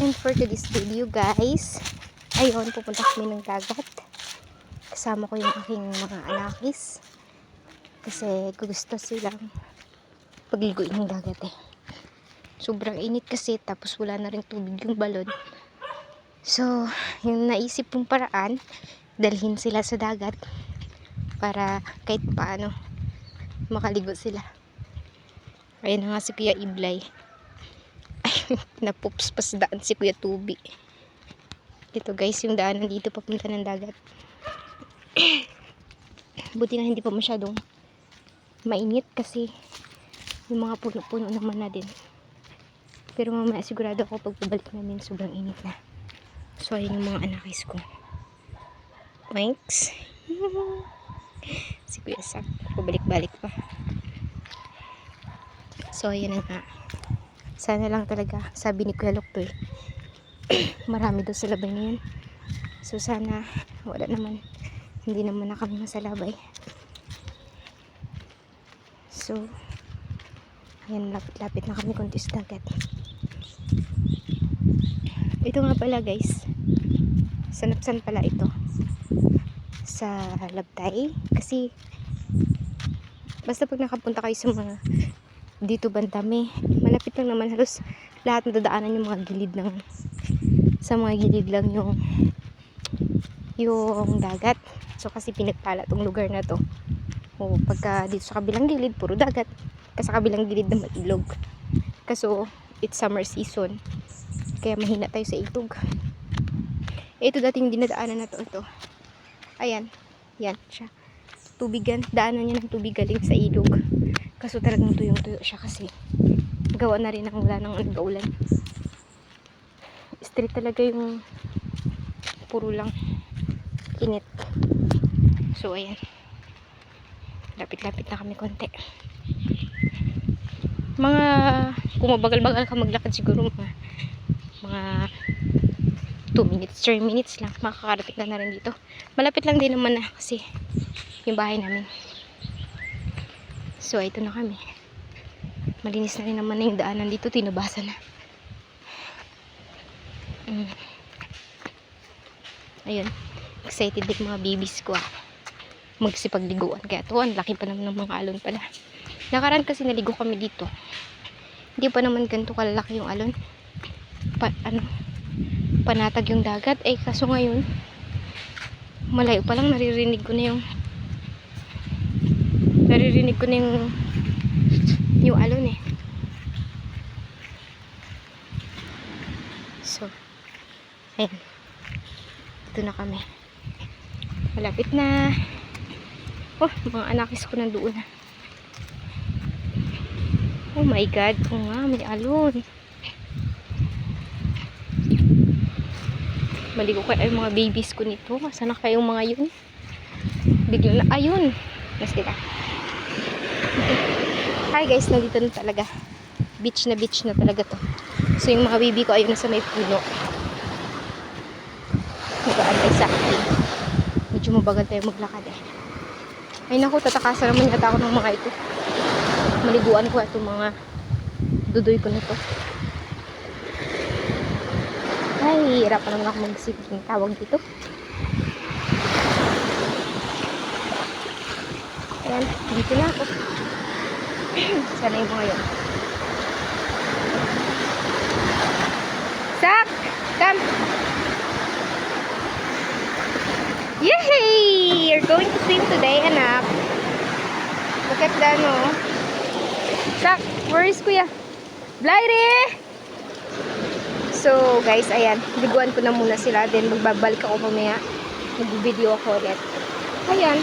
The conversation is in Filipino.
And for today's video guys, ayun, pupunta kami ng dagat. Kasama ko yung aking mga anakis. Kasi gusto silang pagliguin ng dagat eh. Sobrang init kasi, tapos wala na rin tubig yung balon. So, yung naisip kong paraan, dalhin sila sa dagat para kahit paano makaligo sila. Ayun na nga si Kuya Iblay. Napups pa sa daan si Kuya Tubi. Ito guys, yung daanan dito papunta ng dagat. Buti na hindi pa masyadong mainit kasi yung mga puno-puno naman na din. Pero mamaya sigurado ako pag pabalik namin sobrang init na. So ayun yung mga anakis ko. Thanks. Si Kuya Sak, pabalik-balik pa. So ayun na nga. Sana lang talaga, sabi ni Kuya Loktoy, marami daw sa labay ngayon. So sana wala naman, hindi naman na kami masalabay. So ayan, lapit-lapit na kami konti sa dagat. Ito nga pala guys, sanapsan pala ito sa Labtay. Kasi basta pag nakapunta kayo sa mga dito Bandame, malapit lang naman, halos lahat ng dadaanan yung mga gilid ng, sa mga gilid lang yung dagat. So kasi pinagpala tong lugar na to. O pagka dito sa kabilang gilid puro dagat, kasi sa kabilang gilid na ilog. Kaso it's summer season, kaya mahina tayo sa ilog. Ito dating dinadaanan na to, ito. Ayan, yan siya. Tubigan, daanan niya ng tubig galing sa ilog. Kaso talagang tuyong-tuyo siya kasi gawa na rin ang wala ng nag-aulan. Street talaga yung puro lang init. So ayan, lapit-lapit na kami konti. Mga kung mabagal-bagal ka maglakad siguro mga 2 minutes, 3 minutes lang makakarating ka na rin dito. Malapit lang din naman na kasi yung bahay namin. So ito na kami. Malinis na rin naman na yung daanan dito, tinabasa na. Ayun, excited din mga babies ko magsipagliguan. Kaya to, ang laki pa naman ng mga alon pala. Nakaraan kasi naligo kami dito, hindi pa naman ganito kalalaki yung alon. Panatag yung dagat. Kaso ngayon malayo pa lang naririnig ko na yung alon eh. So ayan, ito na kami, malapit na. Mga anakis ko nandoon na. Oh my god, nga may alon. Maligo kayo ay mga babies ko nito. Sana kayong mga yun, bigla na ayun. Mas kita. Hi guys, nandito na talaga. Beach na talaga to. So yung mga baby ko ayun na sa may puno, nag-aantay sa akin. Medyo mabagal tayo maglakad eh. Ay naku, tatakasan naman yata ako ng mga ito. Maliguan ko itong mga dudoy ko na to. Ay, hirapan naman ako mag-isip ng tawag dito. Ayan, dito na ako. Sana yung mga yun. Sak! Come! Yay! You're going to swim today, anak. Look at that, no? Sak, where is Kuya? Blyre! So, guys, ayan. Liguan ko na muna sila. Then, magbabalik ako mamaya. Mag-video ako ulit. Ayan.